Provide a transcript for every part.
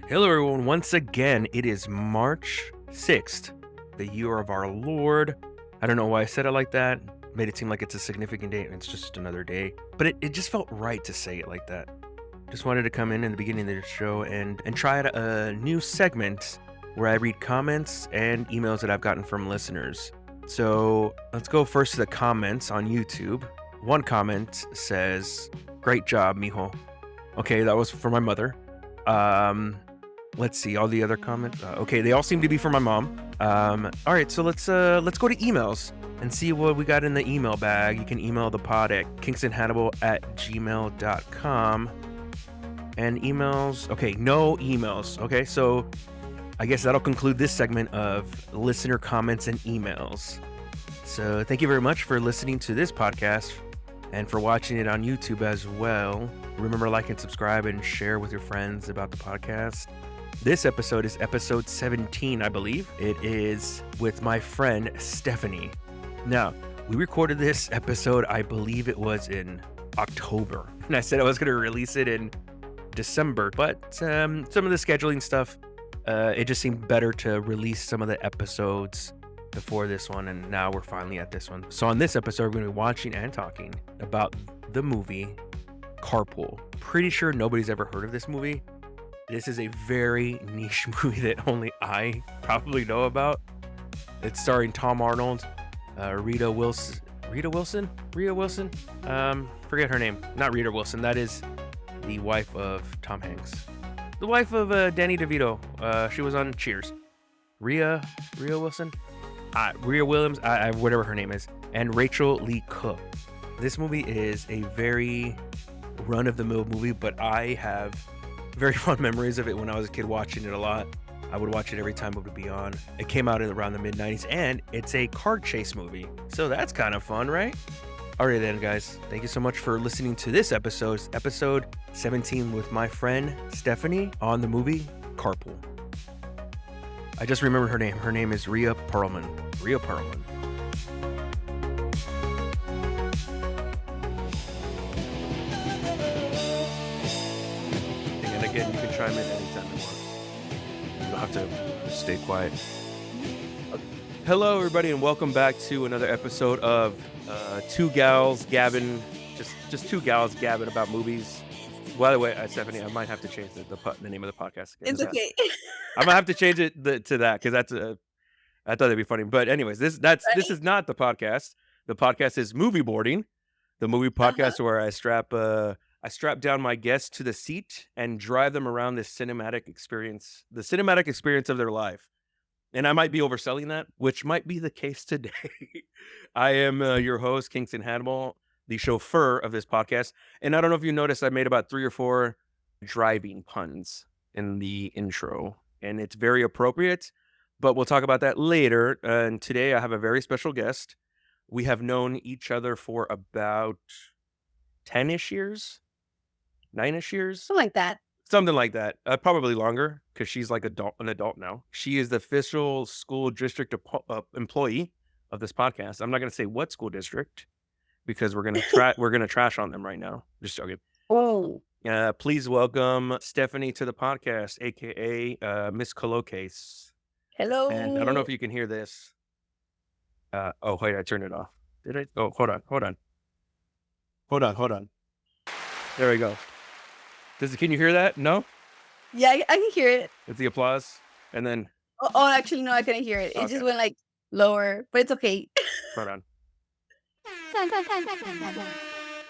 Hello, everyone. Once again, it is March 6th, the year of our Lord. I don't know why I said it like that. Made it seem like it's a significant day, and it's just another day. But it just felt right to say it like that. Just wanted to come in the beginning of the show and try out a new segment where I read comments and emails that I've gotten from listeners. So let's go first to the comments on YouTube. One comment says, "Great job, mijo." Okay, that was for my mother. Let's see all the other comments. Okay, they all seem to be for my mom. All right, so let's go to emails and see what we got in the email bag. You can email the pod at kingsandhannibal@gmail.com. And emails, okay, no emails. Okay, so I guess that'll conclude this segment of listener comments and emails. So thank you very much for listening to this podcast and for watching it on YouTube as well. Remember, like and subscribe and share with your friends about the podcast. This episode is episode 17, I believe. It is with my friend Stephanie. Now, we recorded this episode, I believe it was in October. And I said I was going to release it in December, but some of the scheduling stuff, it just seemed better to release some of the episodes before this one, and now we're finally at this one. So on this episode, we're going to be watching and talking about the movie Carpool. Pretty sure nobody's ever heard of this movie. This is a very niche movie that only I probably know about. It's starring Tom Arnold, Rhea Wilson. Forget her name. Not Rita Wilson. That is the wife of Tom Hanks. The wife of Danny DeVito. She was on Cheers. Rhea Wilson. Rhea Williams. Whatever her name is. And Rachel Lee Cook. This movie is a very run-of-the-mill movie, but I have very fond memories of it when I was a kid, watching it a lot. I would watch it every time it would be on. It came out around the mid-90s, and it's a car chase movie. So that's kind of fun, right? Alright then, guys. Thank you so much for listening to this episode 17 with my friend Stephanie on the movie Carpool. I just remembered her name. Her name is Rhea Perlman. Rhea Perlman. And again, you can chime in anytime you want. You don't have to stay quiet. Hello, everybody, and welcome back to another episode of Two Gals Gabbing. Just two gals gabbing about movies. By the way, Stephanie, I might have to change the name of the podcast again. It's okay. I might have to change it to that because that's I thought it'd be funny. But anyways, this is not the podcast. The podcast is Movie Boarding, the movie podcast where I strap down my guests to the seat and drive them around this cinematic experience of their life. And I might be overselling that, which might be the case today. I am your host, Kingston Hannibal, the chauffeur of this podcast. And I don't know if you noticed, I made about 3 or 4 driving puns in the intro. And it's very appropriate, but we'll talk about that later. And today I have a very special guest. We have known each other for about 10-ish years, 9-ish years. Something like that. Probably longer, because she's like an adult now. She is the official school district employee of this podcast. I'm not going to say what school district, because we're gonna trash on them right now. Just joking. Oh. Please welcome Stephanie to the podcast, aka Miss Colocase. Hello. And I don't know if you can hear this. Oh wait, I turned it off. Did I? Oh, hold on. There we go. Can you hear that? No? Yeah, I can hear it. It's the applause. And then actually no, I couldn't hear it. It just went like lower, but it's okay. Hold on.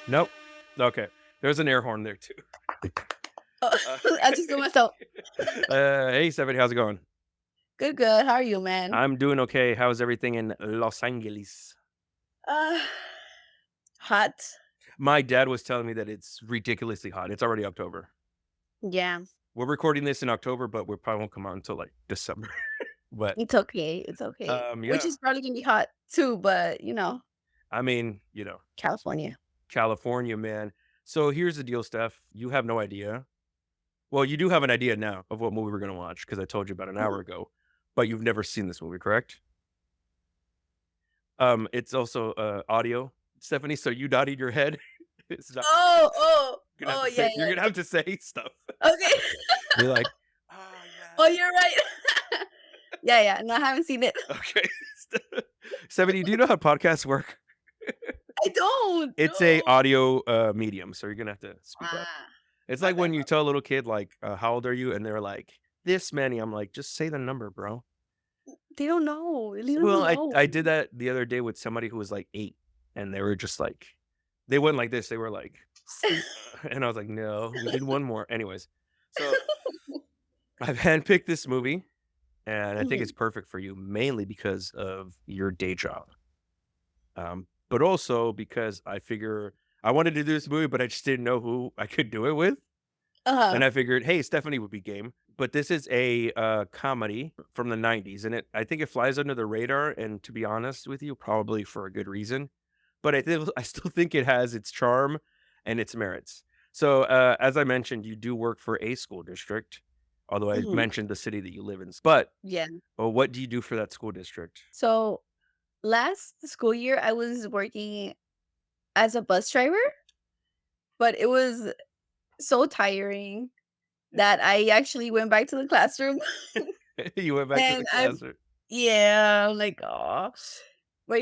Nope. Okay. There's an air horn there too. I just do myself. Hey Stephanie, how's it going? Good. How are you, man? I'm doing okay. How's everything in Los Angeles? Hot. My dad was telling me that it's ridiculously hot. It's already October. Yeah. We're recording this in October, but we probably won't come out until like December. But it's okay. Yeah. Which is probably gonna be hot too, but I mean, California, man. So here's the deal, Steph. You have no idea. Well, you do have an idea now of what movie we're gonna watch, because I told you about an hour ago. But you've never seen this movie, correct? It's also audio, Stephanie. So you nodded your head. It's not. Oh, You're gonna have to say stuff. Okay. You're like, Oh, you're right. Yeah, yeah. No, I haven't seen it. Okay. 70, do you know how podcasts work? I don't. It's a No. audio, medium, so you're gonna have to speak up. Ah, It's my like bad, when my you bad. tell a little kid, like, "How old are you?" And they're like, "This many." I'm like, "Just say the number, bro." They don't know. They don't Well, even I did know. that the other day with somebody who was, like, 8, and they were just like they went like this, they were like, and I was like, "No, we did one more." Anyways, so I've handpicked this movie, and I think it's Mhm, perfect for you, mainly because of your day job, but also because I figure I wanted to do this movie, but I just didn't know who I could do it with. uh-huh, And I figured, hey, Stephanie would be game. But this is a comedy from the 90s. And I think it flies under the radar. And to be honest with you, probably for a good reason. But I still think it has its charm and its merits. So, as I mentioned, you do work for a school district, although I mhm, mentioned the city that you live in. But yeah. what do you do for that school district? So, last school year, I was working as a bus driver, but it was so tiring that I actually went back to the classroom You went back to the and I'm classroom. yeah, I'm like, "Aw."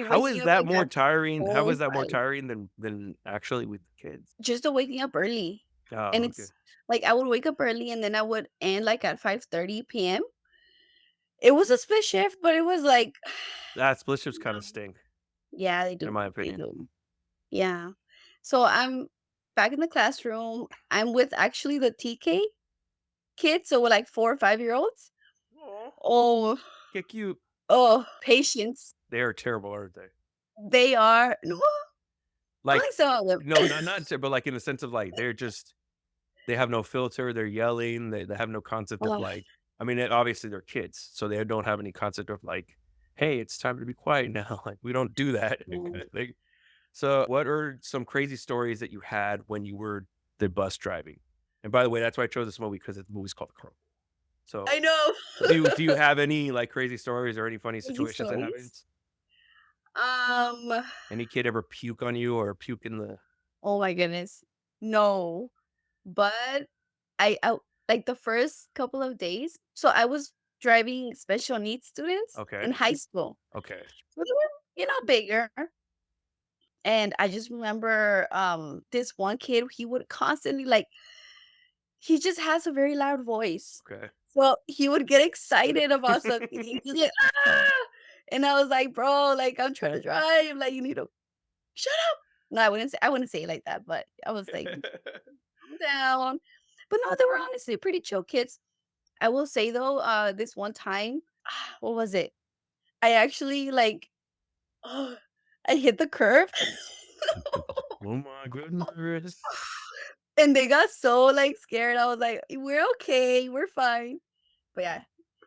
How Waking is up that like more at tiring? How is that more 4:05. tiring than actually with the kids? Just the waking up early. And Oh, okay. it's like I would wake up early and then I would end like at 5:30 PM. It was a split shift, but it was like That split shifts you kinda know stink, yeah, they in do, my they opinion. do. Yeah. So I'm back in the classroom. I'm with actually the TK kids, so we're like 4 or 5-year-olds. Aw. Oh, Get cute. oh, patience. They are terrible, aren't they? They are no, I Like, like some of no, them. not but, like, in the sense of, like, they have no filter, they're yelling, they have no concept of, Oh, like I mean, obviously, they're kids, so they don't have any concept of, like, "Hey, it's time to be quiet now." Like, we don't do that. mm. Like so, what are some crazy stories that you had when you were the bus driving? And by the way, that's why I chose this movie because the movie's called Carpool. So, I know. do you have any, like, crazy stories or any funny Crazy situations that happened? stories. Um, Any kid ever puke on you or puke in the oh my goodness. No, but I like the first couple of days so I was driving special needs students okay, in high school. okay. So they were, bigger. And I just remember this one kid, he would constantly like he just has a very loud voice. Okay. So he would get excited about something. He'd just like, ah! And I was like, bro, like I'm trying to drive. Like you need to shut up. No, I wouldn't say it like that, but I was like, calm down. But no, they were honestly pretty chill kids. I will say though, this one time, what was it? I actually like I hit the curb. Oh my goodness. And they got so like scared. I was like, we're okay, we're fine. But yeah,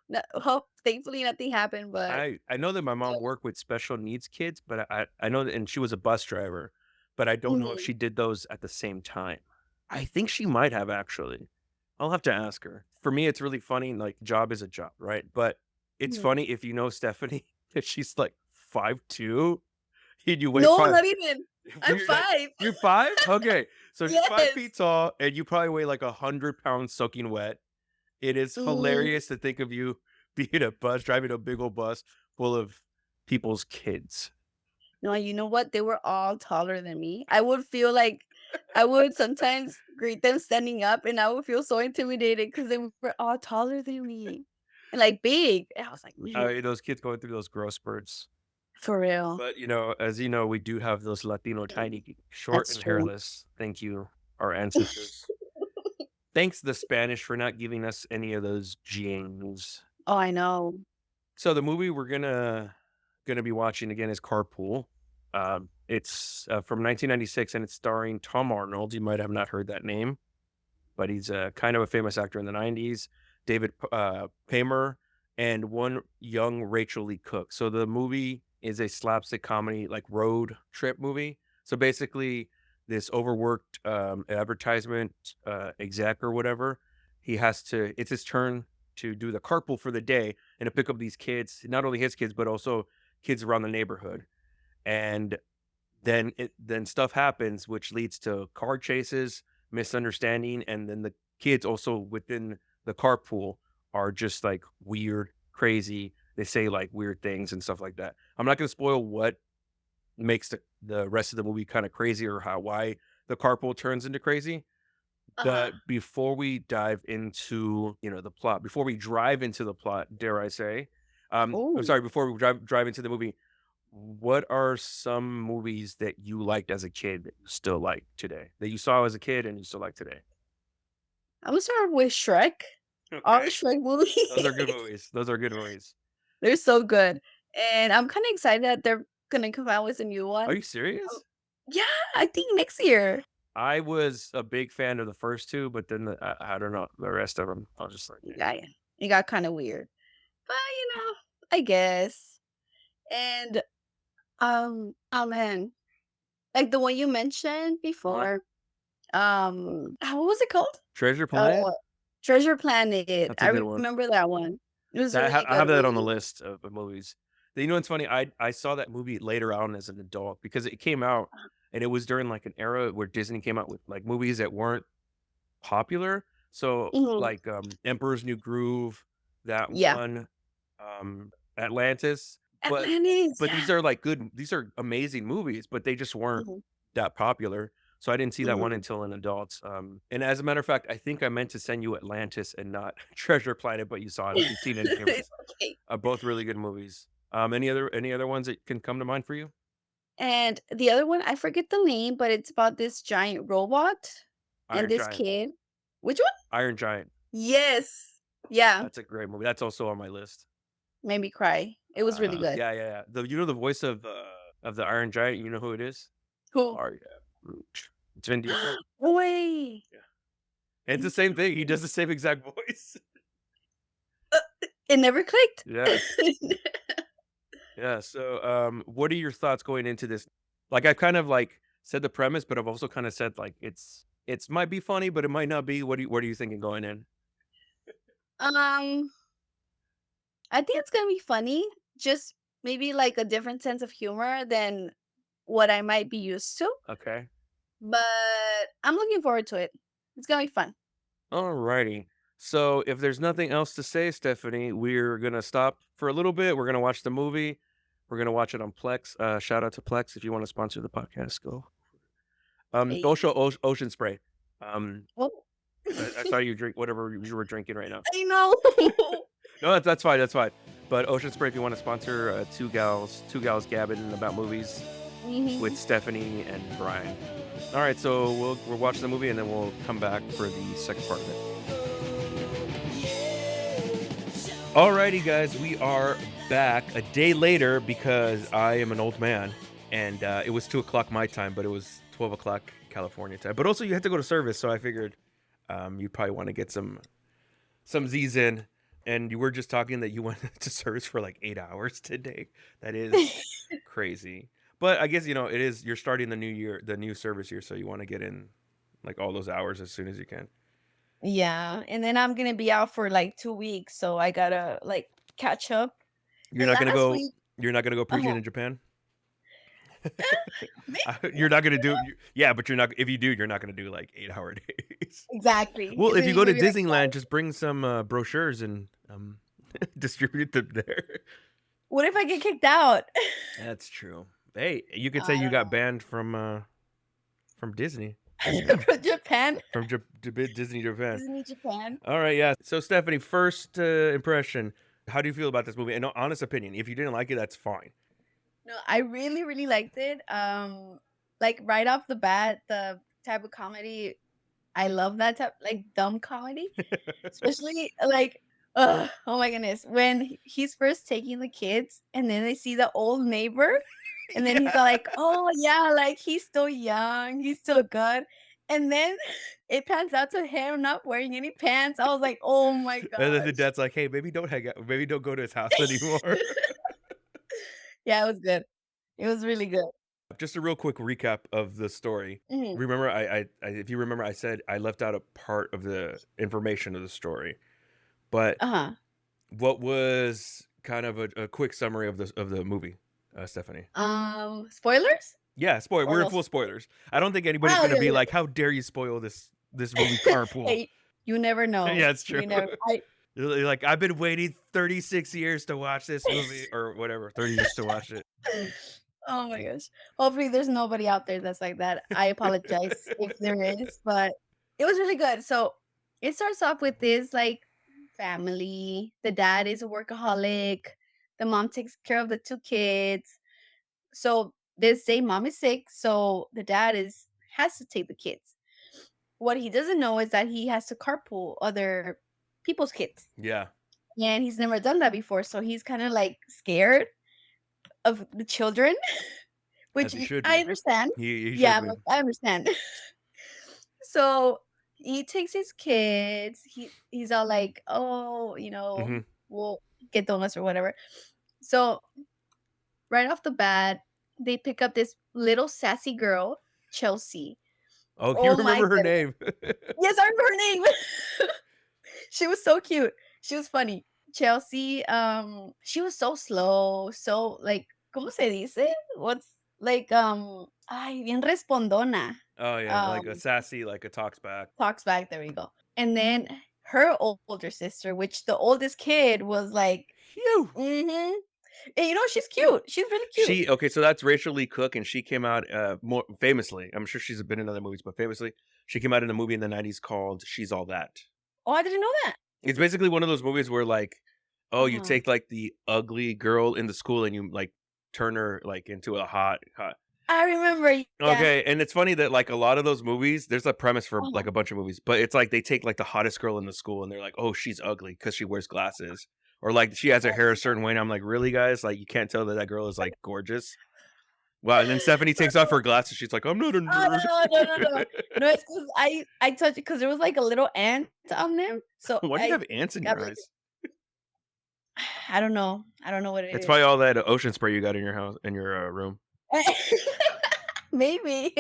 no, hope thankfully nothing happened, but I know that my mom worked with special needs kids, but I know that and she was a bus driver, but I don't know if mhm, she did those at the same time. I think she might have actually. I'll have to ask her. For me, it's really funny, like, job is a job, right? But it's mhm. funny if you know Stephanie, that she's, like, 5'2", and you weigh No, 5 not even. I'm you're like 5. you're 5? Okay. So she's 5 Yes. feet tall, and you probably weigh, like, 100 pounds soaking wet. It is Mm. hilarious to think of you being a bus driving a big old bus full of people's kids. No, you know what? They were all taller than me. I would feel like I would sometimes greet them standing up, and I would feel so intimidated because they were all taller than me and, like, big. And I was like, "Man, Those kids going through those growth spurts. for real." But, as you know, we do have those Latino tiny, short That's and true. hairless. Thank you, our ancestors. Thanks the Spanish for not giving us any of those genes. Oh, I know. So the movie we're gonna be watching again is Carpool. It's from 1996 and it's starring Tom Arnold. You might have not heard that name, but he's a kind of a famous actor in the 90s. Paymer and one young Rachel Lee Cook. So the movie is a slapstick comedy, like road trip movie. So basically, this overworked advertisement exec or whatever, it's his turn to do the carpool for the day and to pick up these kids, not only his kids, but also kids around the neighborhood. And then stuff happens, which leads to car chases, misunderstanding, and then the kids also within the carpool are just like weird, crazy. They say like weird things and stuff like that. I'm not going to spoil what makes the rest of the movie kind of crazy or why the carpool turns into crazy. Uh-huh. But before we dive into, the plot, before we drive into the plot, dare I say, I'm Oh. sorry, before we drive into the movie, what are some movies that you liked as a kid that you still like today? That you saw as a kid and you still like today? I'm gonna start with Shrek. All the Okay. Shrek Those are good movies. movies. Those are good movies. They're so good. And I'm kinda excited that they're gonna come out with a new Are one. you Um, serious? yeah, I think next year. I was a big fan of the first two, but then I don't know the rest of them. I was just like, eh. Yeah, it got kinda weird. But, I guess. And, oh, man, like the one you mentioned Mhm. before, what was it called? Treasure Uh, Planet. Treasure Planet. That's a good I one. remember that one. It was a That really I have good that on the movie. list of movies. You know what's funny? I saw that movie later on as an adult because it came out and it was during like an era where Disney came out with like movies that weren't popular. So Mhm. like Emperor's New Groove, that Yeah. one, Atlantis. But Atlantis, these yeah. are like these are amazing movies, but they just weren't Mhm, that popular. So I didn't see that one mhm. until an adult. And as a matter of fact, I think I meant to send you Atlantis and not Treasure Planet, but you saw it. You've seen it anyways. It's okay. Both really good movies. Any other ones that can come to mind for you? And the other one, I forget the name, but it's about this giant robot and Iron this Giant. kid. Which one? Iron Giant. Yes. Yeah, That's a great movie. That's also on my list. made me cry. It was really good. Yeah, yeah, yeah. The voice of the Iron Giant. You know who it is? Cool. Oh yeah, it's Vin Diesel. No way. Yeah, and it's the same thing. He does the same exact voice. Uh, it never clicked. Yeah, yeah. So, what are your thoughts going into this? Like, I've kind of like said the premise, but I've also kind of said like it's might be funny, but it might not be. What are you thinking going in? Um, I think it's gonna be funny, just maybe like a different sense of humor than what I might be used to, Okay. but I'm looking forward to it. It's gonna be fun. Alrighty. So if there's nothing else to say, Stephanie, we're gonna stop for a little bit. We're gonna watch the movie. We're gonna watch it on Plex. Shout out to Plex if you want to sponsor the podcast. Go. Hey. Also Ocean Spray. Um, Oh. I saw you drink whatever you were drinking right now. I know. No, that's fine. That's fine. But Ocean Spray, if you want to sponsor two gals gabbing about movies Mhm. with Stephanie and Brian. All right, so we'll watch the movie and then we'll come back for the second part of it. Alrighty, guys, we are back a day later because I am an old man, and it was 2 o'clock my time, but it was 12 o'clock California time. But also, you had to go to service, so I figured you probably want to get some Z's in. And you were just talking that you went to service for like 8 hours today. That is crazy. But I guess it is. You're starting the new year, the new service year, so you want to get in like all those hours as soon as you can. Yeah, and then I'm gonna be out for, like, 2 weeks, so I gotta, like, catch up. You're And not gonna last go. week You're not gonna go preaching uh-huh. in Japan. Me You're not gonna do. Yeah, but you're not. If you do, you're not gonna do like 8 hour days. exactly. Well, It's if you gonna go to be like Disneyland, just bring some brochures and distribute them there. what if I get kicked out? That's true. Hey, you could say I you don't got know. banned from Disney, From Japan? from Disney Japan. Disney Japan? All right, yeah. So Stephanie, first impression. How do you feel about this movie? And honest opinion. If you didn't like it, that's fine. No, I really, really liked it. Like, right off the bat, the type of comedy I love that type like, dumb comedy, especially, like, oh my goodness, when he's first taking the kids, and then they see the old neighbor, and then he's all Yeah. like, "Oh, yeah, like, he's still young, he's still good," and then it pans out to him not wearing any pants. I was like, "Oh my And then the gosh." dad's like, "Hey, maybe don't hang out. Maybe don't go to his house anymore." Yeah, it was good. It was really good. Just a real quick recap of the story. Mhm. Remember, if you remember, I said I left out a part of the information of the story. But Uh-huh. what was kind of a quick summary of the movie, Stephanie? Spoilers? Yeah, spoiler. Or We're in no full spoilers? spoilers. I don't think anybody's Oh, gonna yeah, be yeah. like, "How dare you spoil this movie Carpool?" Hey, you never know. Yeah, it's true. You never I They're like, "I've been waiting 36 years to watch this movie," or whatever, 30 years to watch it. Oh my gosh. Hopefully there's nobody out there that's like that. I apologize if there is, but it was really good. So it starts off with this like family. The dad is a workaholic. The mom takes care of the two kids. So this day mom is sick, so the dad is has to take the kids. What he doesn't know is that he has to carpool other people's kids. Yeah, And he's never done that before, so he's kind of like scared of the children, as which he should I be. understand. He should Yeah, be. like, I understand. So he takes his kids. He's all like, "Oh, Mhm. we'll get donuts or whatever." So right off the bat, they pick up this little sassy girl, Chelsea. Oh, you Oh my remember her goodness. name. Yes, I remember her name. She was so cute. She was funny. Chelsea, she was so slow, so like, ¿cómo se dice? What's like, ay, bien respondona. Oh, yeah, like a Um, sassy, like a talks back. talks back, there we go. And then her older sister, which the oldest kid was like, Phew. mm-hmm. And she's cute. She's really cute. She okay, so that's Rachel Lee Cook, and she came out, more famously, I'm sure she's been in other movies, but famously, she came out in a movie in the '90s called She's All That. Oh, I didn't know that. It's basically one of those movies where, like, oh, you Uh-huh. take, like, the ugly girl in the school and you, like, turn her, like, into a hot. I remember. Yeah. Okay, and it's funny that, like, a lot of those movies, there's a premise for, Uh-huh. like, a bunch of movies, but it's like they take, like, the hottest girl in the school and they're like, "Oh, she's ugly because she wears glasses." Or, like, she has her hair a certain way, and I'm like, "Really, guys? Like, you can't tell that that girl is, like, gorgeous?" Wow, and then Stephanie takes off her glasses, she's like, "I'm not a Oh, nerd." no. No, it's 'cause I touched it 'cause there was, like, a little ant on them, so Why do you have ants in got your really eyes? I don't know. I don't know what it It's probably is. all that ocean spray you got in your house in your, room. Maybe.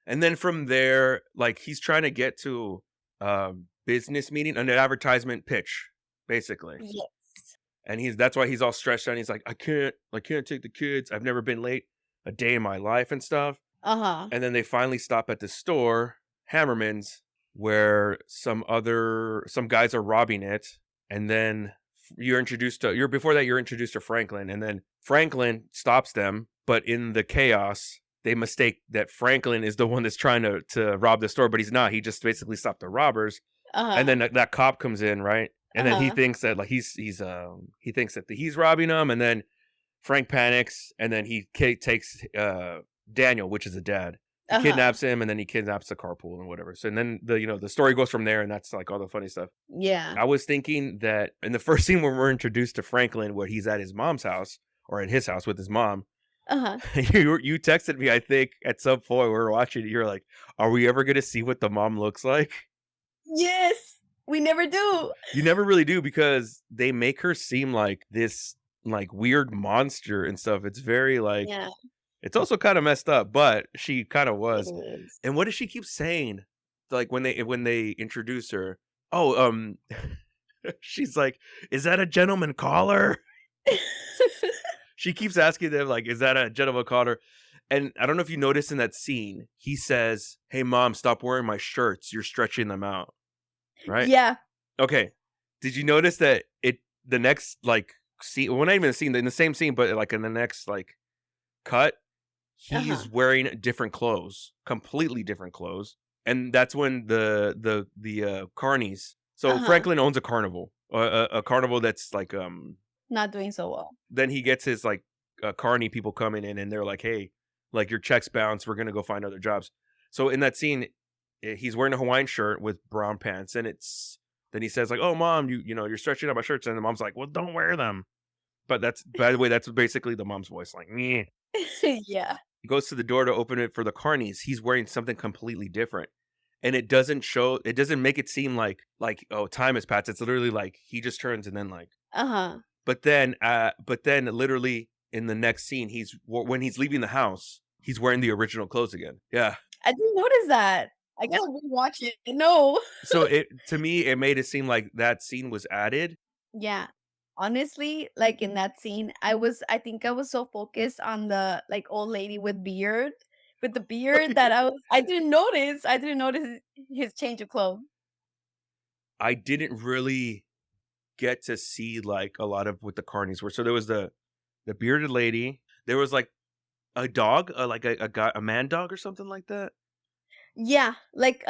And then from there, like, he's trying to get to a business meeting, an advertisement pitch, basically. Yes. And that's why he's all stressed out. He's like, I can't take the kids. I've never been late a day in my life and stuff. Uh-huh. And then they finally stop at the store, Hammerman's, where some guys are robbing it. And then you're introduced to Franklin, and then Franklin stops them, but in the chaos, they mistake that Franklin is the one that's trying to rob the store, but he's not. He just basically stopped the robbers. And Uh-huh. then that cop comes in, right? And then he Uh-huh. thinks that like he thinks that he's robbing them, and then Frank panics, and then he takes Daniel, which is the dad. He Uh-huh. kidnaps him, and then he kidnaps the carpool and whatever. So and then the story goes from there, and that's like all the funny stuff. Yeah. I was thinking that in the first scene when we're introduced to Franklin, where he's at his mom's house or at his house with his mom, Uh-huh. you texted me, I think, at some point we were watching it. You're like, "Are we ever gonna see what the mom looks like?" Yes. We never do. You never really do because they make her seem like this like weird monster and stuff. It's very like Yeah, it's also kind of messed up, but she kind of it was. is. And what does she keep saying? Like when they introduce her, oh, she's like, "Is that a gentleman caller?" She keeps asking them, like, "Is that a gentleman caller?" And I don't know if you noticed in that scene, he says, "Hey, mom, stop wearing my shirts. You're stretching them out." Right? Yeah. Okay. Did you notice that the next like scene? Well, not even a scene, in the same scene, but like in the next like cut, Uh-huh. he's wearing different clothes, completely different clothes, and that's when the carnies. So Uh-huh. Franklin owns a carnival, a carnival that's like Not doing so well. then he gets his like carny people coming in, and they're like, "Hey, like your checks bounce. We're gonna go find other jobs." So in that scene, he's wearing a Hawaiian shirt with brown pants, and it's then he says like, "Oh, mom, you're stretching out my shirts," and the mom's like, "Well, don't wear them." But that's by the way, that's basically the mom's voice, like, "Meh." Yeah. He goes to the door to open it for the carnies. He's wearing something completely different. And it doesn't make it seem like oh time has passed. It's literally like he just turns and then like Uh-huh. but then literally in the next scene when he's leaving the house, he's wearing the original clothes again. Yeah. I didn't notice that. I gotta rewatch it. No. So it to me it made it seem like that scene was added. Yeah. Honestly, like in that scene, I think I was so focused on the like old lady with the beard that I didn't notice his change of clothes. I didn't really get to see like a lot of what the carnies were. So there was the bearded lady. There was like a dog, like a guy, a man dog or something like that. Yeah, like,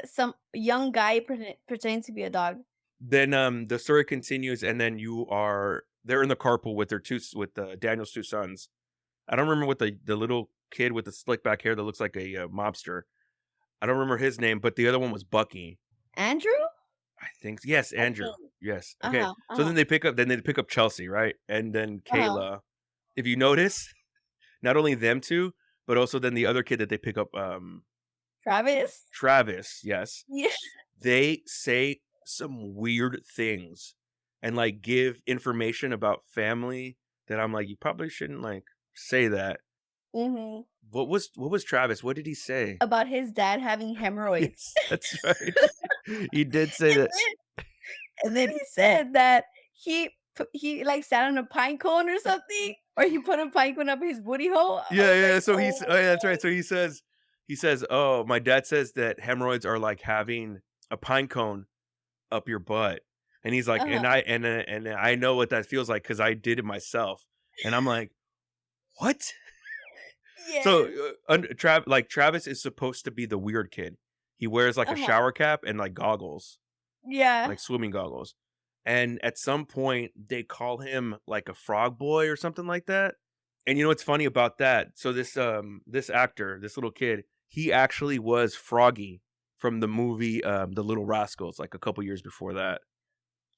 some young guy pretending to be a dog. Then the story continues, and then they're in the carpool with Daniel's two sons. I don't remember what the little kid with the slick back hair that looks like a mobster. I don't remember his name, but the other one was Bucky. Andrew? I think yes, I Andrew. think. Yes. Okay. Uh-huh, So uh-huh, then they pick up Chelsea, right? And then uh-huh. Kayla. If you notice, not only them two, but also then the other kid that they pick up, Travis? Travis. Yes, Yeah. they say some weird things and like give information about family that I'm like, you probably shouldn't like say that. Mhm. What was Travis? What did he say? About his dad having hemorrhoids. Yes, that's right. He did say And that. then he said that he, like, sat on a pine cone or something, or he put a pine cone up his booty hole. I Yeah, was yeah. like, So "Oh oh, yeah, that's right. my." So he says, "Oh, my dad says that hemorrhoids are like having a pine cone up your butt." And he's like, Uh-huh. and I know what that feels like because I did it myself. And I'm like, what? So Yes. Travis is supposed to be the weird kid. He wears like a Uh-huh. shower cap and like goggles, Yeah. like swimming goggles. And at some point they call him like a frog boy or something like that. And you know what's funny about that? So this actor, this little kid, he actually was Froggy from the movie The Little Rascals, like a couple years before that.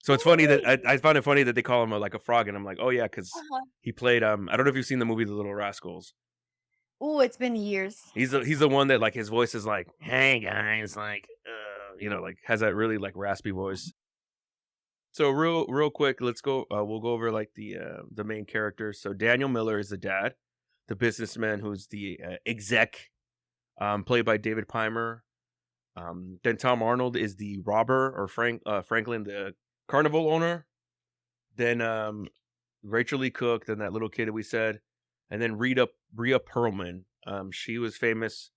So it's Oh, funny that really? I find it funny that they call him like a frog, and I'm like, oh yeah, because Uh-huh. he played I don't know if you've seen the movie The Little Rascals. Ooh, it's been years. He's the one that like his voice is like, hey guys, like like has that really like raspy voice. So real quick, let's go. We'll go over like the main characters. So Daniel Miller is the dad, the businessman who's the exec, played by David Paymer. Then Tom Arnold is the robber, or Franklin, the carnival owner. Then Rachel Lee Cook, then that little kid that we said, and then Rhea Perlman. She was famous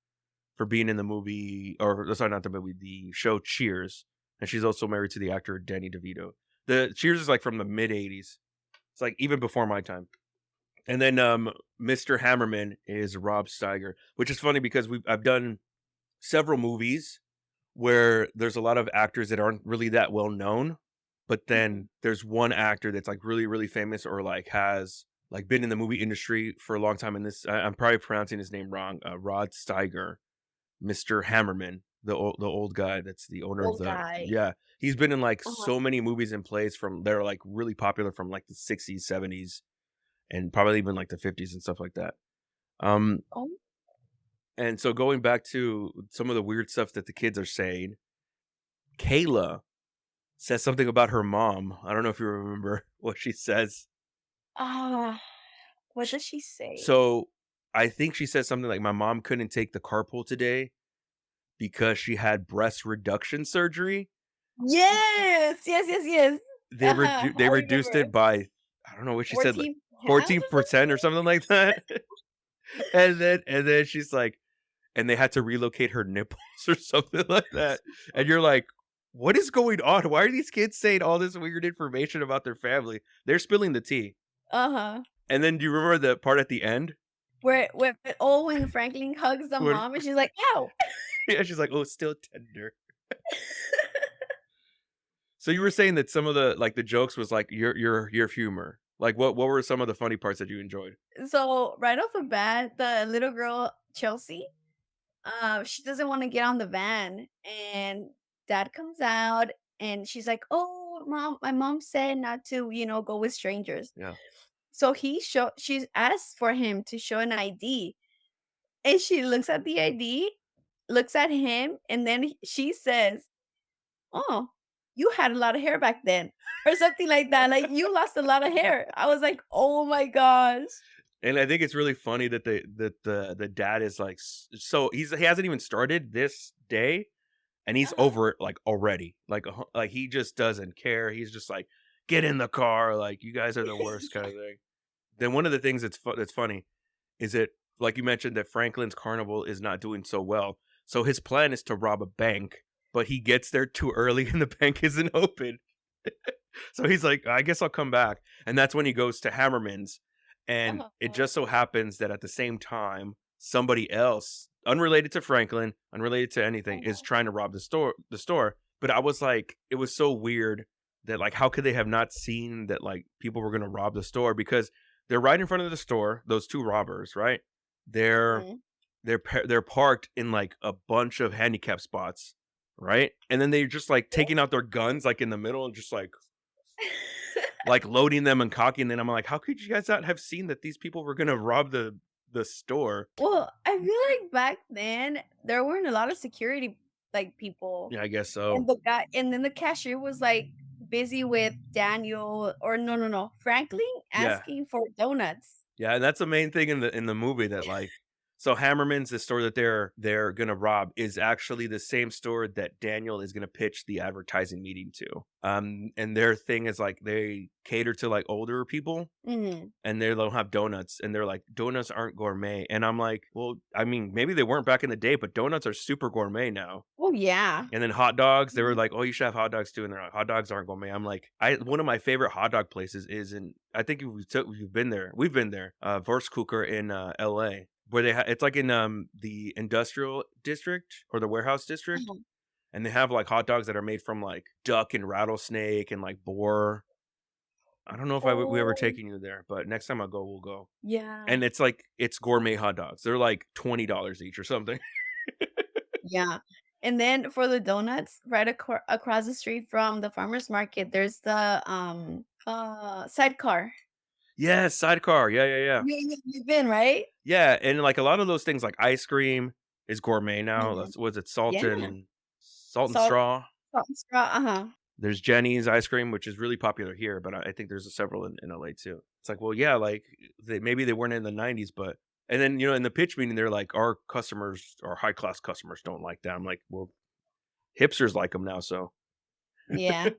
for being in the movie, or sorry, not the movie, the show Cheers, and she's also married to the actor Danny DeVito. The Cheers is like from the mid '80s. It's like even before my time. And then Mr. Hammerman is Rob Steiger, which is funny because I've done several movies where there's a lot of actors that aren't really that well known, but Mhm. then there's one actor that's like really really famous or like has like been in the movie industry for a long time. And I'm probably pronouncing his name wrong. Rod Steiger, Mr. Hammerman, the old guy that's the owner of Old the guy. yeah. He's been in like Uh-huh. so many movies and plays from that are like really popular from like the 60s, 70s, and probably even like the 50s and stuff like that. Um, Oh. and so going back to some of the weird stuff that the kids are saying, Kayla says something about her mom. I don't know if you remember what she says. Ah, what Sh- does she say? So I think she says something like, "My mom couldn't take the carpool today because she had breast reduction surgery. Yes! Yes, yes, yes. Uh-huh, They I reduced remember. it by, I don't know what she said, like 14 pounds or 14% or something? something like that." And then she's like, and they had to relocate her nipples or something like that. And you're like, what is going on? Why are these kids saying all this weird information about their family? They're spilling the tea. Uh-huh. And then do you remember the part at the end When Franklin hugs the when mom and she's like, "Ow!" yeah, she's like, "Oh, still tender." So you were saying that some of the like the jokes was like your humor. Like what were some of the funny parts that you enjoyed? So, right off the bat, the little girl, Chelsea, she doesn't wanna get on the van, and dad comes out, and she's like, "Oh, mom, my mom said not to, go with strangers." Yeah. So she asked for him to show an ID, and she looks at the ID, looks at him, and then she says, "Oh, you had a lot of hair back then," or something like that, like, "You lost a lot of hair." I was like, "Oh my gosh." And I think it's really funny that the dad is like so he hasn't even started this day and he's Uh-huh. over it like already. Like he just doesn't care. He's just like, "Get in the car, like you guys are the worst," kind of thing. Then one of the things that's funny is that, like you mentioned, that Franklin's carnival is not doing so well. So his plan is to rob a bank, but he gets there too early and the bank isn't open. So he's like, I guess I'll come back. And that's when he goes to Hammerman's. And it Uh-huh. just so happens that at the same time, somebody else, unrelated to Franklin, unrelated to anything, is Uh-huh. trying to rob the store. But I was like, it was so weird that like how could they have not seen that like people were gonna rob the store because they're right in front of the store, those two robbers, right? They're Mhm. they're parked in like a bunch of handicap spots, right? And then they're just like taking out their guns like in the middle and just like loading them and cocking them. I'm like, how could you guys not have seen that these people were gonna rob the store? Well, I feel like back then, there weren't a lot of security, like, people, Yeah, I guess and so. then the cashier was, like, busy with Daniel or no, Franklin Yeah. asking for donuts. Yeah, and that's the main thing in the movie that like so Hammerman's the store that they're gonna rob is actually the same store that Daniel is gonna pitch the advertising meeting to. And their thing is like they cater to like older people Mhm. and they don't have donuts and they're like donuts aren't gourmet. And I'm like, well, I mean, maybe they weren't back in the day, but donuts are super gourmet now. Oh, yeah. And then hot dogs, they were Mhm. like, "Oh, you should have hot dogs too." And they're like, "Hot dogs aren't gourmet." I'm like, I one of my favorite hot dog places is in I think you've been there. We've been there. Cooker in LA where it's like in the industrial district or the warehouse district Uh-huh. and they have like hot dogs that are made from like duck and rattlesnake and like boar. I don't know if we ever Oh, taken you there, but next time I go, we'll go. yeah. And it's like it's gourmet hot dogs. They're like $20 each or something. Yeah. And then for the donuts, right across the street from the farmer's market, there's the, sidecar. Yes, sidecar. Yeah, yeah, yeah. You've been, right? Yeah, and, like, a lot of those things, like ice cream is gourmet now. Mhm. That's was it Yeah. Salt and Salt Straw? salt and straw, uh-huh. There's Jenny's ice cream, which is really popular here, but I think there's several in LA too. It's like, well, yeah, like, maybe they weren't in the '90s, but and then, in the pitch meeting, they're like, "Our customers, our high class customers don't like that." I'm like, "Well, hipsters like them now, so." Yeah.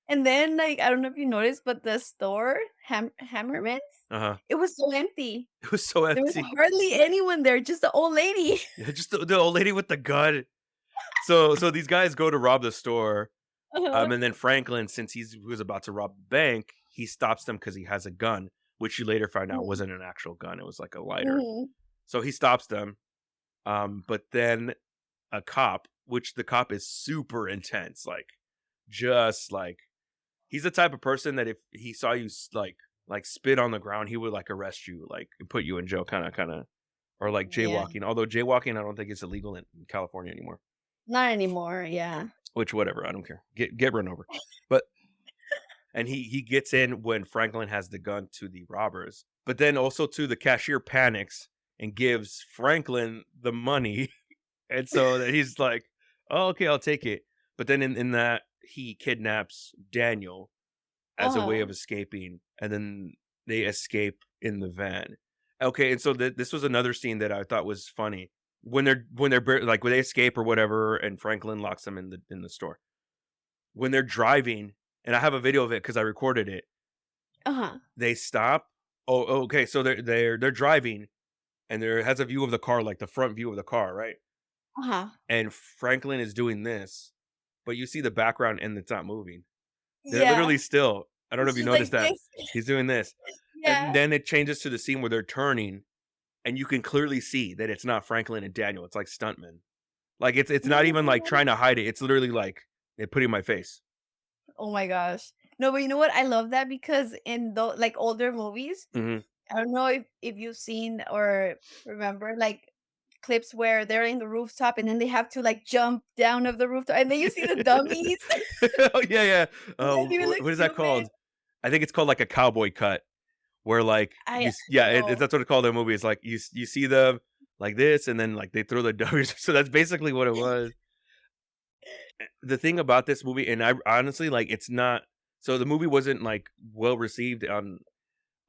And then, like, I don't know if you noticed, but the store, Hammerman's, Uh-huh. it was so empty. It was so There was empty. hardly anyone there, just the old lady. Yeah, just the old lady with the gun. So these guys go to rob the store. Uh-huh. And then Franklin, since he was about to rob the bank, he stops them because he has a gun, which you later find out Mhm. wasn't an actual gun; it was like a lighter. Mhm. So he stops them. But then a cop, which the cop is super intense, like just like he's the type of person that if he saw you like spit on the ground, he would like arrest you, like and put you in jail, kind of, or like Yeah. jaywalking. Although jaywalking, I don't think it's illegal in California anymore. Not anymore, yeah. Which whatever, I don't care. Get run over. But and he gets in when Franklin has the gun to the robbers. But then also too the cashier panics and gives Franklin the money. And so that he's like, "Oh, okay, I'll take it." But then in that he kidnaps Daniel as a way Uh-huh. of escaping and then they escape in the van. Okay, and so this was another scene that I thought was funny. Like when they escape or whatever and Franklin locks them in the store. When they're driving and I have a video of it cuz I recorded it. Uh-huh. They stop. Okay. So they're driving, and there has a view of the car, like the front view of the car, right? Uh-huh. And Franklin is doing this, but you see the background and it's not moving. They're Yeah. literally still. I don't know It's if you just noticed like that. this. He's doing this. And Yeah. then it changes to the scene where they're turning, and you can clearly see that it's not Franklin and Daniel. It's like stuntmen. Like it's not even like No. trying to hide it. It's literally like they put it in my face. Oh my gosh. No, but you know what? I love that because in like older movies, Hmm. I don't know if you've seen or remember like clips where they're in the rooftop and then they have to like jump down of the rooftop and then you see the dummies. Oh yeah, yeah. It doesn't even look What is that stupid. called? I think it's called like a cowboy cut. Where like I yeah, know. that's what it's called in the movie. It's like you see them like this, and then like they throw the W's. So that's basically what it was. The thing about this movie, and I honestly like, it's not. So the movie wasn't like well received on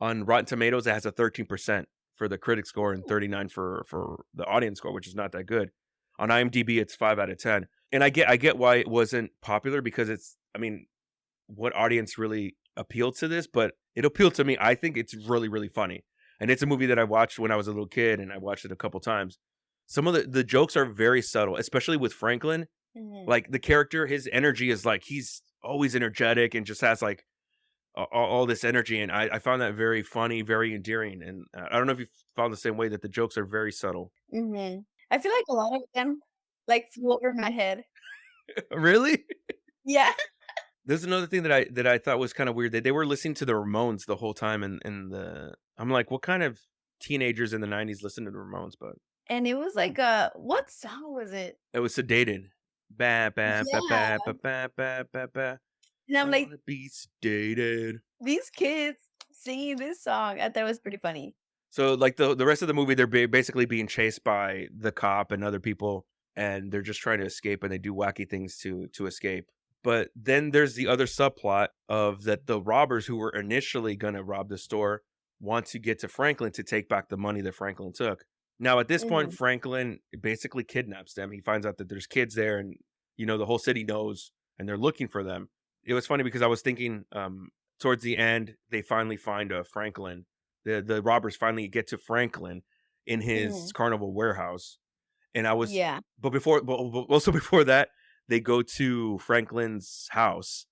Rotten Tomatoes. It has a 13% for the critic score and 39 for the audience score, which is not that good. On IMDb, it's 5 out of 10, and I get why it wasn't popular because it's. I mean, what audience really appealed to this, but it appealed to me. I think it's really, really funny. And it's a movie that I watched when I was a little kid and I watched it a couple times. Some of the jokes are very subtle, especially with Franklin. Mhm. Like the character, his energy is like he's always energetic and just has like all this energy, and I found that very funny, very endearing, and I don't know if you found the same way that the jokes are very subtle. Mhm. I feel like a lot of them, like, flew over my head. Really? Yeah. There's another thing that I thought was kind of weird that they were listening to the Ramones the whole time, and the I'm like, what kind of teenagers in the '90s listen to the Ramones? But And it was like what song was it? it was sedated. Ba ba ba Yeah. ba ba ba ba ba ba. And I'm I like, wanna be sedated. these kids singing this song, I thought it was pretty funny. So, like, the rest of the movie, they're basically being chased by the cop and other people, and they're just trying to escape, and they do wacky things to escape. But then there's the other subplot of that the robbers who were initially gonna rob the store want to get to Franklin to take back the money that Franklin took. Now, at this point, Mhm. Franklin basically kidnaps them. He finds out that there's kids there, and the whole city knows, and they're looking for them. It was funny because I was thinking, towards the end, they finally find Franklin. The robbers finally get to Franklin in his Mhm. carnival warehouse, and I was Yeah. but also before that, they go to Franklin's house.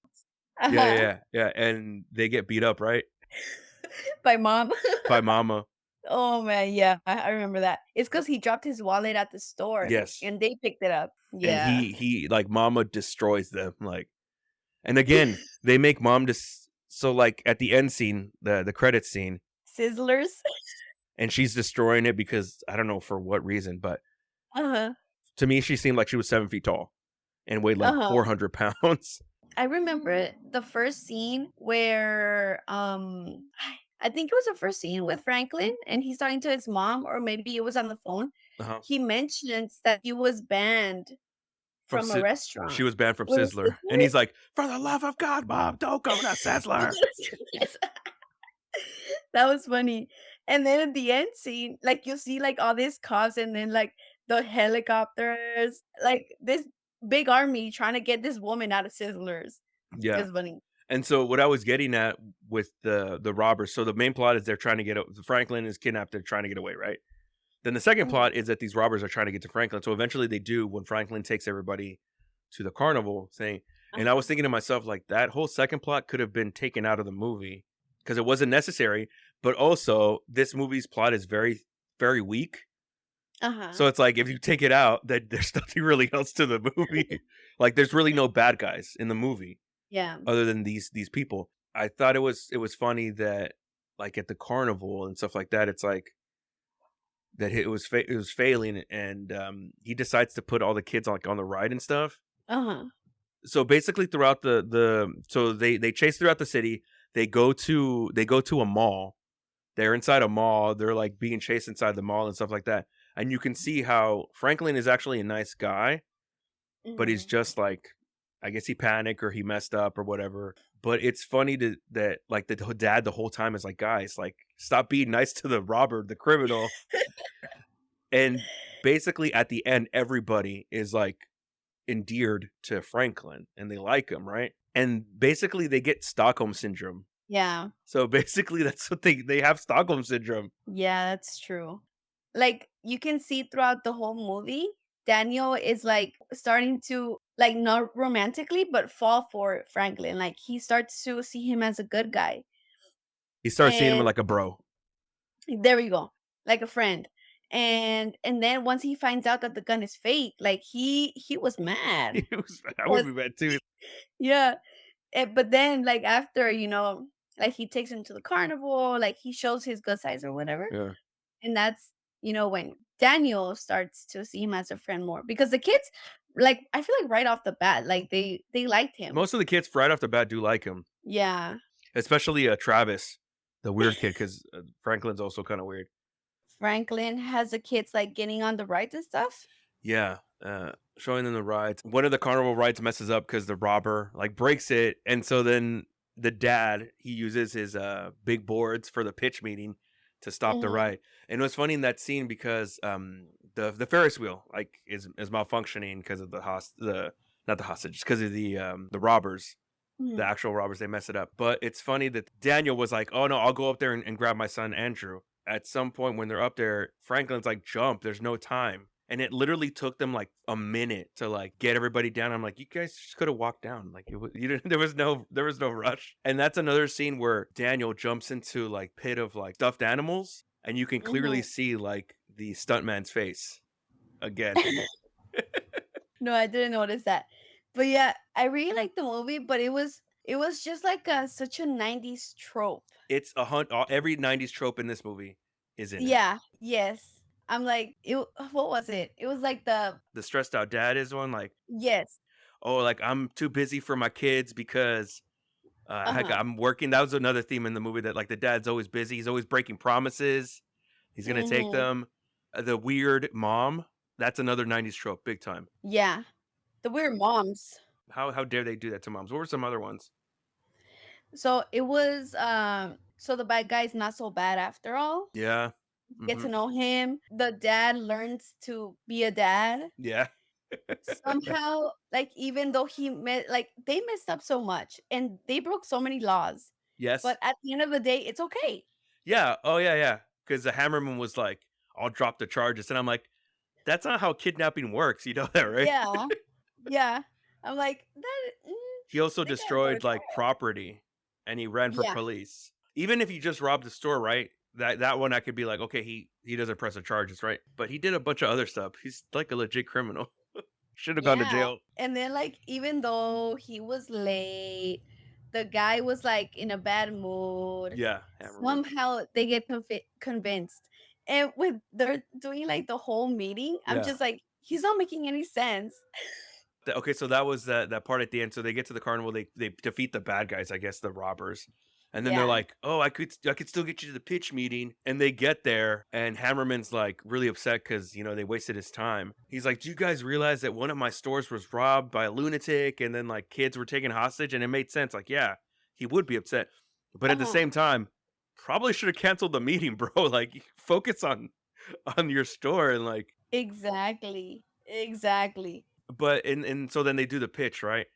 Yeah, yeah, Uh-huh. yeah, yeah, and they get beat up, right? By mom. By Mama. Oh, man, yeah, I remember that. It's because he dropped his wallet at the store, Yes. and they picked it up. And Yeah. he like, Mama destroys them, like, and again, they make Mom so, like, at the end scene, the credits scene, Sizzlers. and she's destroying it because I don't know for what reason, but Uh-huh. to me, she seemed like she was 7 feet tall and weighed like Uh-huh. 400 pounds. I remember the first scene where, I think it was the first scene with Franklin, and he's talking to his mom, or maybe it was on the phone. Uh-huh. He mentions that he was banned From from a Si restaurant. She was banned from With Sizzler, and he's like, "For the love of God, Mom, don't go to Sizzler." Yes. That was funny. And then at the end scene, like, you see, like, all these cops and then, like, the helicopters, like, this big army trying to get this woman out of Sizzlers. It Yeah, was funny. and so what I was getting at with the robbers, so the main plot is they're trying to get Franklin is kidnapped, they're trying to get away, right? Then the second Mhm. plot is that these robbers are trying to get to Franklin, so eventually they do when Franklin takes everybody to the carnival saying, and I was Uh-huh. thinking to myself, like, that whole second plot could have been taken out of the movie because it wasn't necessary, but also this movie's plot is very, very weak. Uh-huh. So it's like if you take it out, that there's nothing really else to the movie. Like, there's really no bad guys in the movie Yeah. other than these people. I thought it was funny that, like, at the carnival and stuff like that, it's like that it was failing, and he decides to put all the kids like on the ride and stuff. Uh-huh. So basically throughout so they chase throughout the city. They go to a mall. They're inside a mall. They're like being chased inside the mall and stuff like that. And you can see how Franklin is actually a nice guy, but he's Mhm. just like, I guess he panicked or he messed up or whatever. But it's funny that like the dad the whole time is like, guys, like, stop being nice to the robber, the criminal. And basically at the end, everybody is like endeared to Franklin and they like him, right? And basically they get Stockholm syndrome. Yeah. So basically that's what they have, Stockholm syndrome. Yeah, that's true. Like, you can see throughout the whole movie, Daniel is, like, starting to, like, not romantically, but fall for Franklin. Like, he starts to see him as a good guy. He starts seeing him And like a bro. there we go, like a friend. And then once he finds out that the gun is fake, like, he was mad. I would 'Cause be mad too. yeah, but then, like, after, like, he takes him to the carnival, like, he shows his good sides or whatever. Yeah. And that's, when Daniel starts to see him as a friend more because the kids, like, I feel like right off the bat, like, they liked him. Most of the kids right off the bat do like him, Yeah. especially Travis, the weird kid, because Franklin's also kind of weird. Franklin has the kids, like, getting on the rides and stuff. Yeah, showing them the rides. One of the carnival rides messes up because the robber like breaks it, and so then the dad he uses his big boards for the pitch meeting to stop the Mhm. ride. And it was funny in that scene because the Ferris wheel like is malfunctioning because of the not the hostage because of the robbers. The Mhm. actual robbers, they mess it up. But it's funny that Daniel was like, "Oh no, I'll go up there and grab my son Andrew." At some point when they're up there, Franklin's like, "Jump! There's no time." and it literally took them like a minute to like get everybody down. I'm like, you guys just could have walked down. Like you didn't, there was no rush. And that's another scene where Daniel jumps into like pit of like stuffed animals, and you can clearly Mhm. see like the stuntman's face again. No, I didn't notice that. But yeah, I really liked the movie, but it was just like such a 90s trope. It's a hunt. Every '90s trope in this movie is in it. Yeah, yes. I'm like, what was it? It was like the The stressed out dad is one. Like, yes. oh, like I'm too busy for my kids because heck, Uh-huh. I'm working. That was another theme in the movie, that like the dad's always busy. He's always breaking promises. He's gonna take Mhm. them. The weird mom. That's another '90s trope, big time. Yeah. The weird moms. How dare they do that to moms? What were some other ones? So it was so the bad guy's not so bad after all. Yeah. Get Hmm. to know him. The dad learns to be a dad. Yeah. Somehow, like even though like they messed up so much and they broke so many laws, Yes. but at the end of the day, it's okay. Yeah. Oh yeah, yeah. Because the Hammerman was like, "I'll drop the charges," and I'm like, "That's not how kidnapping works." You know that, right? Yeah. Yeah. I'm like, He also they gotta go to destroyed like trial. property, and he ran for Yeah. police. Even if he just robbed the store, right? That one I could be like, okay, he doesn't press the charges, right? But he did a bunch of other stuff. He's like a legit criminal. Should have gone to Yeah. jail. And then like even though he was late, the guy was like in a bad mood. Yeah, Hammerman. Somehow they get convinced. And when they're doing like the whole meeting, I'm Yeah. just like, he's not making any sense. Okay, so that was that part at the end. So they get to the carnival. They defeat the bad guys, I guess, the robbers. And then they're Yeah. like, "Oh, I could still get you to the pitch meeting." And they get there, and Hammerman's like really upset because they wasted his time. He's like, "Do you guys realize that one of my stores was robbed by a lunatic, and then like kids were taken hostage?" And it made sense. Like, yeah, he would be upset, but at the Uh-huh. same time, probably should have canceled the meeting, bro. Like, focus on your store and like. Exactly. Exactly. But and so then they do the pitch, right?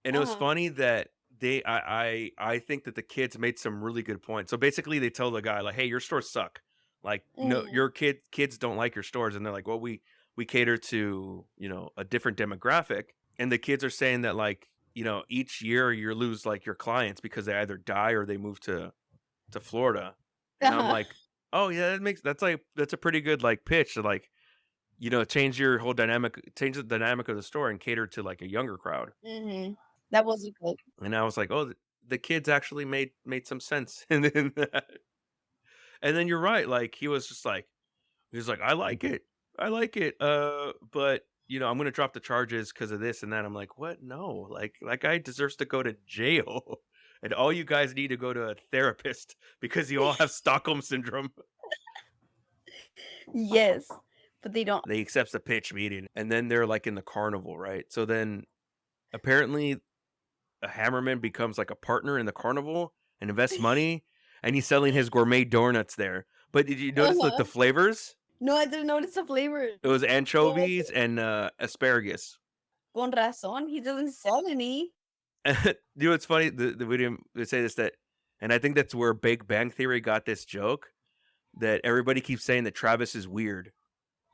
And it was Uh-huh. funny that I think that the kids made some really good points. So basically they tell the guy like, "Hey, your stores suck. Like, no, Mm. your kids don't like your stores." And they're like, "Well, we cater to, a different demographic." And the kids are saying that like, each year you lose like your clients because they either die or they move to Florida. And I'm Uh-huh. like, "Oh, yeah, that's a pretty good like pitch to like, change the dynamic of the store and cater to like a younger crowd." Mhm. That wasn't good. And I was like, "Oh, the kids actually made some sense." And then you're right. Like he was like, I like it. But I'm gonna drop the charges because of this and that. I'm like, what? No, like that guy deserves to go to jail, and all you guys need to go to a therapist because you all have Stockholm syndrome. Yes. But they don't. They accepts the pitch meeting, and then they're like in the carnival, right? So then apparently a Hammerman becomes like a partner in the carnival and invests money, and he's selling his gourmet donuts there. But did you notice like the Uh-huh. flavors? No, I didn't notice the flavors. It was Oh, anchovies and asparagus. con razón, he doesn't sell any. It's funny? The video they say this that, and I think that's where Big Bang Theory got this joke that everybody keeps saying that Travis is weird,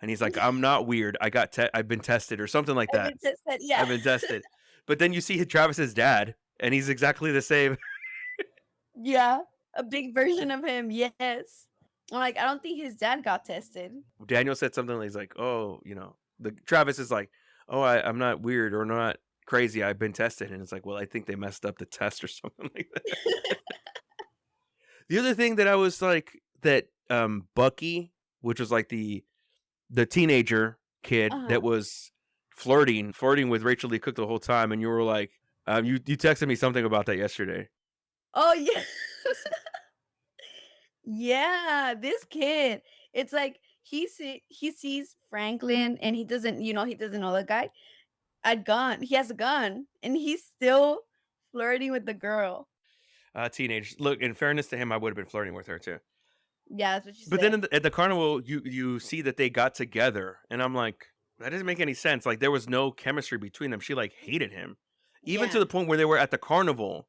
and he's like, "I'm not weird. I've been tested," or something like And that. it just said, yeah. I've been tested. But then you see Travis's dad, and he's exactly the same. Yeah. A big version of him, yes. I'm like, I don't think his dad got tested. Daniel said something like, he's like, "Oh, the Travis is like, oh, I'm not weird or not crazy. I've been tested." And it's like, well, I think they messed up the test or something like that. The other thing that I was like that Bucky, which was like the teenager kid Uh-huh. that was flirting with Rachel Lee Cook the whole time, and you were like, you texted me something about that yesterday. Oh, yeah. Yeah, this kid. It's like he sees Franklin and he doesn't know the guy. A gun. He has a gun and he's still flirting with the girl. Teenage. Look, in fairness to him, I would have been flirting with her too. Yeah, that's what you But then said. at the carnival, you see that they got together, and I'm like, that doesn't make any sense. Like there was no chemistry between them. She like hated him, even to Yeah. the point where they were at the carnival.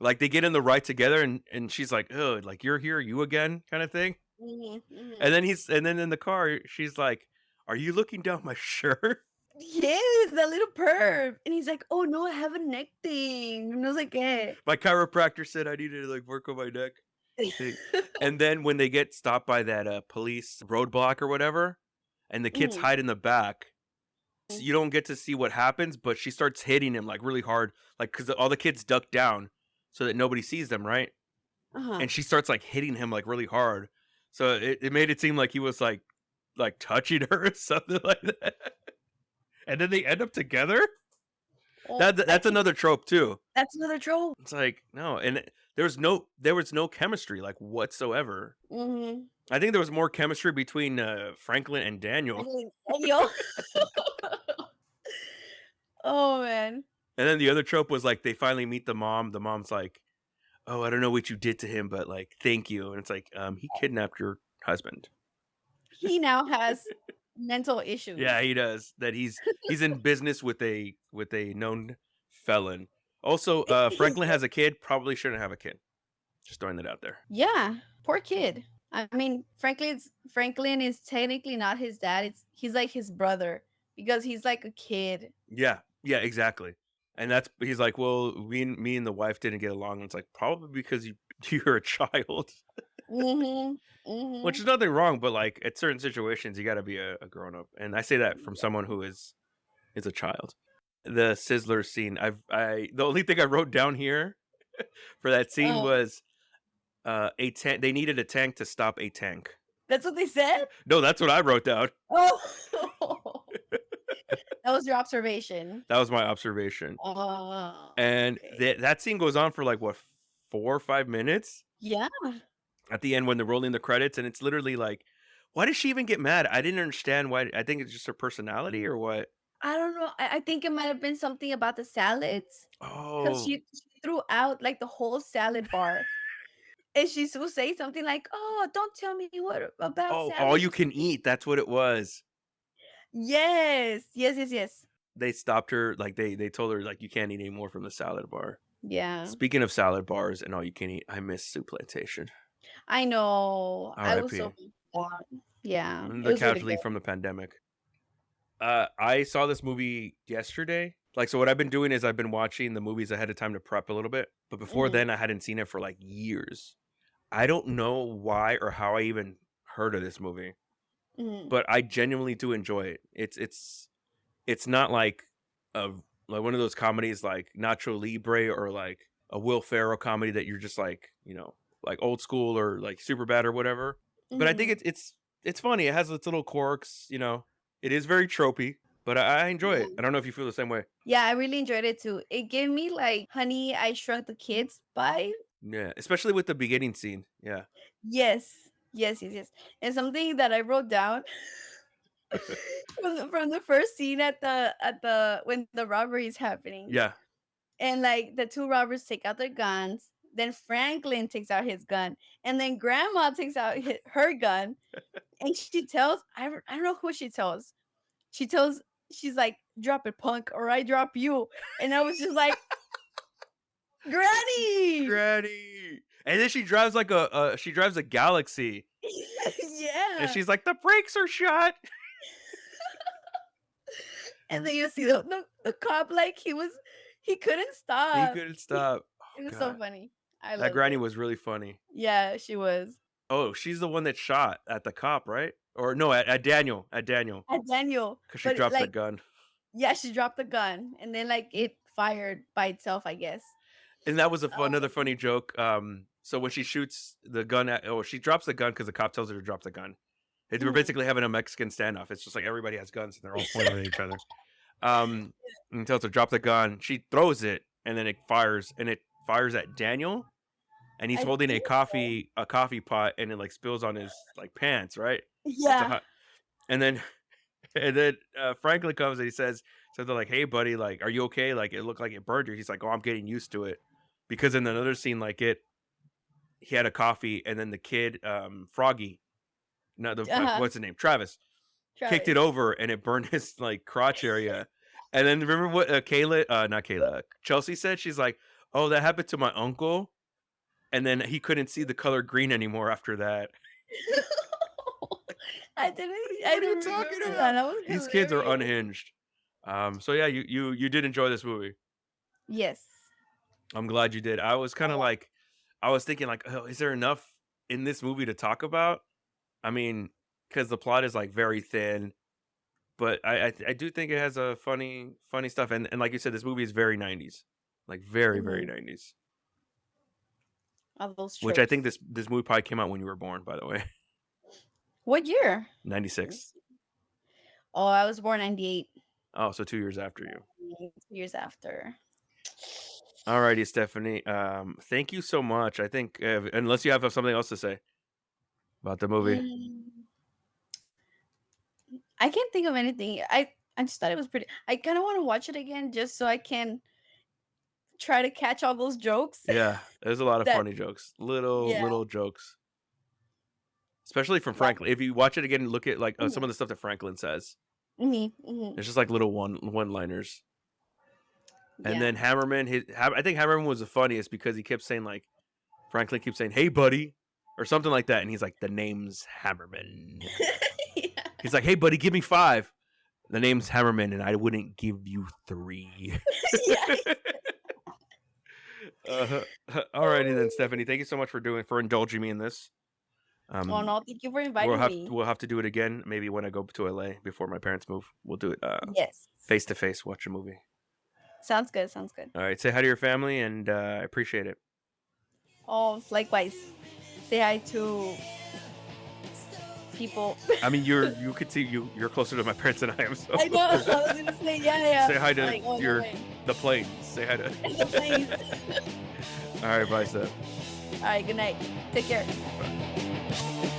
Like they get in the ride together, and she's like, "Oh, like you're here, you again," kind of thing. Mhm, mhm. And then in the car, she's like, are you looking down my shirt? Yes, that little perv. And he's like, "Oh no, I have a neck thing." And I was like, "Eh." My chiropractor said I needed to like work on my neck thing. And then when they get stopped by that police roadblock or whatever, and the kids Mhm. hide in the back, you don't get to see what happens, but she starts hitting him like really hard, like because all the kids duck down so that nobody sees them, right? Uh-huh. And she starts like hitting him like really hard. So it made it seem like he was like touching her or something like that. And then they end up together. Oh, I That's can't. another trope too. That's another trope. It's like no, and there was no chemistry like whatsoever. Mhm. I think there was more chemistry between Franklin and I Daniel. mean, and yo. Oh man. And then the other trope was like they finally meet the mom. The mom's like, "Oh, I don't know what you did to him, but like, thank you." And it's like, he kidnapped your husband. He now has mental Yeah, issues. he does. That he's in business with a known felon. Also, Franklin has a kid. Probably shouldn't have a kid. Just throwing that out there. Yeah, poor kid. I mean, Franklin is technically not his dad. He's like his brother because he's like a kid. Yeah, yeah, exactly. And that's he's like, well, me and the wife didn't get along. And it's like probably because you're a child, Mhm. which Mhm. is nothing wrong. But like at certain situations, you got to be a grown up. And I say that from someone who is a child. The Sizzler scene. The only thing I wrote down here for that scene Oh, was a tank. They needed a tank to stop a tank. that's what they said? No, that's what I wrote down. Oh. That was your observation. That was my observation. Oh, And okay. that scene goes on for like what 4 or 5 minutes Yeah. at the end when they're rolling the credits, and it's literally like, why did she even get mad? I didn't understand why. I think it's just her personality or what. I don't know. I think it might have been something about the salads because Oh, she threw out like the whole salad bar. And she will say something like, "Oh, don't tell me what about oh, all salad." you can eat. That's what it was. Yes. Yes, yes, yes. They stopped her, like they told her like you can't eat anymore from the salad bar. Yeah. Speaking of salad bars and all you can eat, I miss Soup Plantation. I know. I was so R.I.P. yeah, it The was really casualty good. from the pandemic. I saw this movie yesterday. Like, so what I've been doing is I've been watching the movies ahead of time to prep a little bit. But before Mhm, then, I hadn't seen it for like years. I don't know why or how I even heard of this movie, mhm, but I genuinely do enjoy it. It's not like a like one of those comedies like Nacho Libre or like a Will Ferrell comedy that you're just like, like old school or like super bad or whatever. But I think mhm. it's funny. It has its little quirks. It is very tropey, but I enjoy it. I Yeah. don't know if you feel the same way. Yeah, I really enjoyed it too. It gave me like Honey, I Shrunk the Kids vibe. Yeah, especially with the beginning scene. Yeah. Yes. Yes, yes, yes. And something that I wrote down from the first scene at the when the robbery is happening. Yeah. And like the two robbers take out their guns, then Franklin takes out his gun, and then Grandma takes out her gun, and she tells I don't know who she tells. She tells she's like, "Drop it, punk, or I drop you." And I was just like, "Granny!" Granny. And then she drives like she drives a Galaxy, and Yeah. she's like, the brakes are shot. And then you see the cop like he couldn't He stop. couldn't stop. Oh It was so god, funny. I that loved Granny it. was really funny. Yeah, she was. Oh, she's the one that shot at the cop, right? Or no, at Daniel, At Daniel, because she but drops the like gun. yeah, she dropped the gun and then like it fired by itself, I guess. And that was another Oh. funny joke. So when she shoots the gun she drops the gun because the cop tells her to drop the gun. We're Mhm. basically having a Mexican standoff. It's just like everybody has guns and they're all pointing at each other. Um, and tells her to drop the gun. She throws it and then it fires at Daniel, and he's I holding think so. a coffee pot, and it like spills on his like pants, right? It's a Yeah. hot, and then Franklin comes and he says something like, "Hey, buddy, like, are you okay? Like, it looked like it burned you." He's like, "Oh, I'm getting used to it," because in another scene, like he had a coffee, and then the kid, Froggy, no, Uh-huh. what's his name, Travis, kicked it Travis. over, and it burned his like crotch area. And then remember what not Kayla, Chelsea said? She's like, "Oh, that happened to my uncle," and then he couldn't see the color green anymore after that. I didn't. What I are you didn't talking remember that. about? That was These kids are hilarious. unhinged. So yeah, you did enjoy this movie. Yes. I'm glad you did. I was kind of Oh, like, I was thinking like, oh, is there enough in this movie to talk about? I mean, because the plot is like very thin, but I do think it has a funny stuff. And like you said, this movie is very 90s, like very mhm. 90s. All those Which I think tropes. this movie probably came out when you were born, by the way. What year? Let me 96. see. Oh, I was born 98. Oh, so 2 years after you. 2 years after. Alrighty, Stephanie. Thank you so much. I think unless you have something else to say about the movie. Mm, I can't think of anything. I just thought it was pretty. I kind of want to watch it again just so I can try to catch all those jokes. Yeah, there's a lot of That funny jokes, little yeah. little jokes, especially from Like Franklin. If you watch it again and look at like some mhm, of the stuff that Franklin says, mhm. it's just like little one liners. And Yeah. then Hammerman, I think Hammerman was the funniest because he kept saying like Franklin keeps saying, "Hey, buddy," or something like that, and he's like, "The name's Hammerman." Yeah. He's like, "Hey, buddy, give me 5." The name's Hammerman, and I wouldn't give you 3. Yeah. Alrighty then, Stephanie. Thank you so much for indulging me in this. Oh Um, no, thank you for we'll inviting have me. we'll have to do it again. Maybe when I go to LA before my parents move, we'll do it Yes. face to face. Watch a movie. Sounds good. Sounds good. All right. Say hi to your family, and I appreciate it. Oh, likewise. Say hi to people. I mean, you could see you're closer to my parents than I am. So I know. I was gonna say, yeah. say hi to Like, oh, no way. the planes. Say hi to. The planes. All right. Bye, Steph. All right. Good night. Take care. Bye.